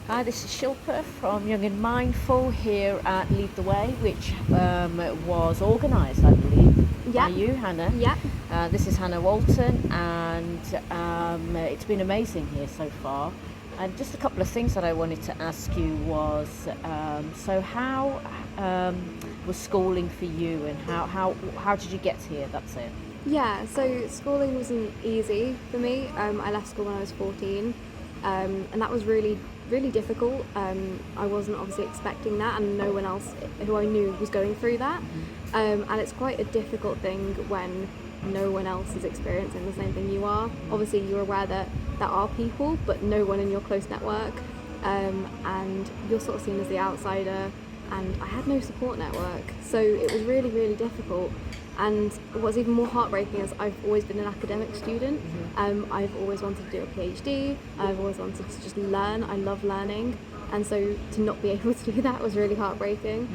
Hi, this is Shilpa from Young and Mindful here at Lead the Way, which was organised, I believe, by you, Hannah. Yeah. This is Hannah Walton, and it's been amazing here so far. And just a couple of things that I wanted to ask you was, so how was schooling for you, and how did you get here? That's it. Yeah, so schooling wasn't easy for me. I left school when I was 14, and that was really difficult. I wasn't obviously expecting that, and no one else who I knew was going through that. And it's quite a difficult thing when no one else is experiencing the same thing you are. Obviously, you're aware that there are people, but no one in your close network, and you're sort of seen as the outsider. And I had no support network, so it was really difficult. And what's even more heartbreaking is I've always been an academic student. I've always wanted to do a PhD. I've always wanted to just learn. I love learning, and so to not be able to do that was really heartbreaking.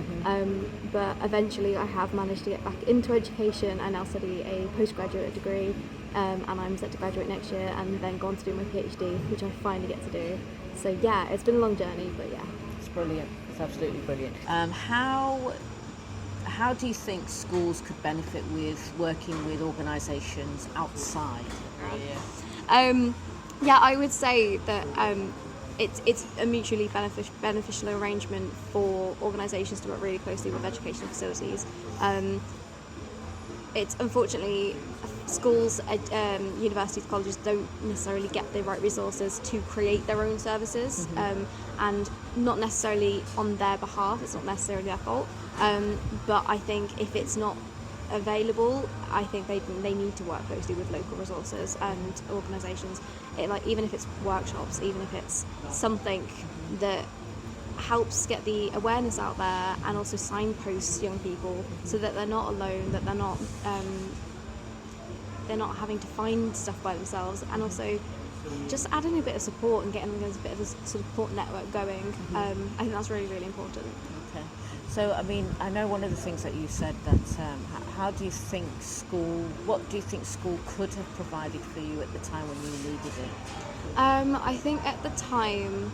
But eventually I have managed to get back into education. I now study a postgraduate degree, and I'm set to graduate next year and then go on to do my PhD, which I finally get to do. So yeah, it's been a long journey, but yeah. It's brilliant. It's absolutely brilliant. How do you think schools could benefit with working with organisations outside? Yeah, I would say that it's a mutually beneficial arrangement for organisations to work really closely with educational facilities. It's unfortunately schools, universities, colleges don't necessarily get the right resources to create their own services, and not necessarily on their behalf. It's not necessarily their fault. But I think if it's not available, I think they need to work closely with local resources and organisations. Even if it's workshops, even if it's something that helps get the awareness out there and also signposts young people so that they're not alone, that they're not having to find stuff by themselves, and also just adding a bit of support and getting a bit of a sort of support network going. I think that's really important. Okay. So, I mean, I know one of the things that you said that what do you think school could have provided for you at the time when you needed it? I think at the time,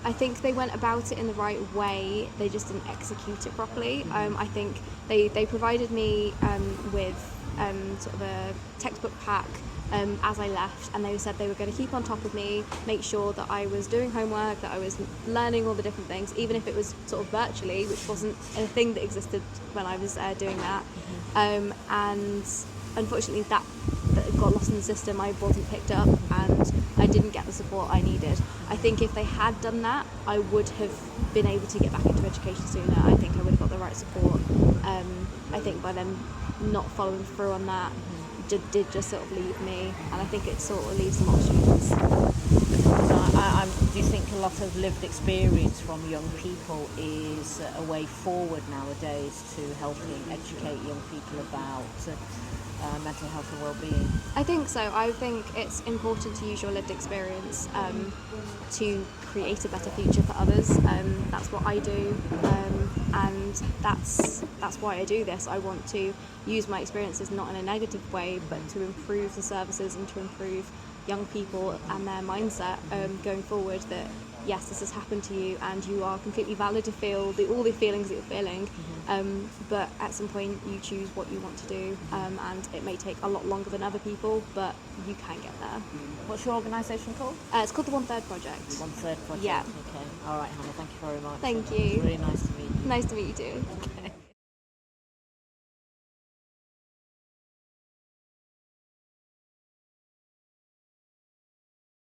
I think they went about it in the right way. They just didn't execute it properly. I think they provided me with sort of a textbook pack as I left, and they said they were going to keep on top of me, make sure that I was doing homework, that I was learning all the different things, even if it was sort of virtually, which wasn't a thing that existed when I was doing that. And unfortunately that got lost in the system. I wasn't picked up and I didn't get the support I needed. I think if they had done that, I would have been able to get back into education sooner. I think I would have got the right support. I think by them not following through on that did just sort of leave me, and I think it sort of leaves a lot of students. Do you think a lot of lived experience from young people is a way forward nowadays to helping educate young people about mental health and wellbeing? I think so. I think it's important to use your lived experience to create a better future for others. That's what I do, and that's why I do this. I want to use my experiences not in a negative way, but to improve the services and to improve young people and their mindset going forward, that yes, this has happened to you and you are completely valid to feel all the feelings that you're feeling, but at some point you choose what you want to do, and it may take a lot longer than other people, but you can get there. What's your organisation called? It's called the 1/3 Project. 1/3 Project. Yeah. Okay. All right, Hannah. Thank you very much. Thank you. It's really nice to meet you. Nice to meet you too.